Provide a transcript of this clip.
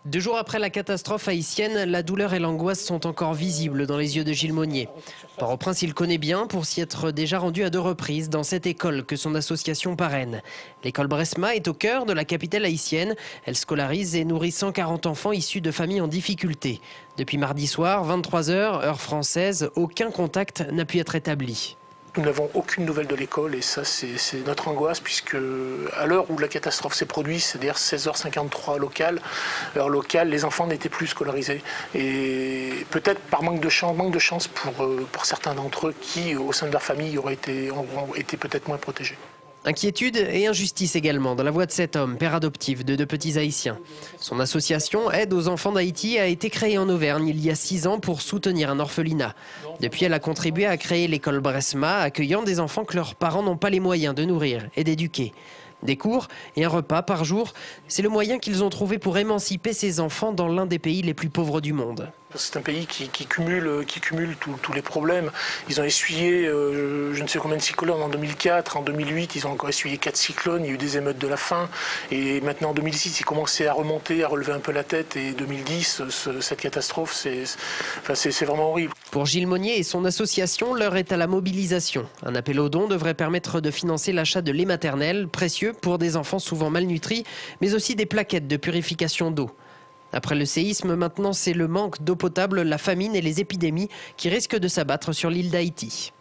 2 jours après la catastrophe haïtienne, la douleur et l'angoisse sont encore visibles dans les yeux de Gilles Monnier. Port-au-Prince, il connaît bien pour s'y être déjà rendu à 2 reprises dans cette école que son association parraine. L'école Bresma est au cœur de la capitale haïtienne. Elle scolarise et nourrit 140 enfants issus de familles en difficulté. Depuis mardi soir, 23 h, heure française, aucun contact n'a pu être établi. Nous n'avons aucune nouvelle de l'école et ça c'est notre angoisse puisque à l'heure où la catastrophe s'est produite, c'est-à-dire 16h53 heure locale, les enfants n'étaient plus scolarisés. Et peut-être par manque de chance pour certains d'entre eux qui, au sein de leur famille, ont été peut-être moins protégés. Inquiétude et injustice également dans la voix de cet homme, père adoptif de 2 petits Haïtiens. Son association Aide aux enfants d'Haïti a été créée en Auvergne il y a 6 ans pour soutenir un orphelinat. Depuis, elle a contribué à créer l'école Bresma, accueillant des enfants que leurs parents n'ont pas les moyens de nourrir et d'éduquer. Des cours et un repas par jour, c'est le moyen qu'ils ont trouvé pour émanciper ces enfants dans l'un des pays les plus pauvres du monde. C'est un pays qui cumule tous les problèmes. Ils ont essuyé je ne sais combien de cyclones en 2004, en 2008 ils ont encore essuyé 4 cyclones, il y a eu des émeutes de la faim et maintenant en 2006 ils commençaient à remonter, à relever un peu la tête et 2010 cette catastrophe c'est vraiment horrible. Pour Gilles Monnier et son association, l'heure est à la mobilisation. Un appel aux dons devrait permettre de financer l'achat de lait maternel, précieux pour des enfants souvent malnutris, mais aussi des plaquettes de purification d'eau. Après le séisme, maintenant c'est le manque d'eau potable, la famine et les épidémies qui risquent de s'abattre sur l'île d'Haïti.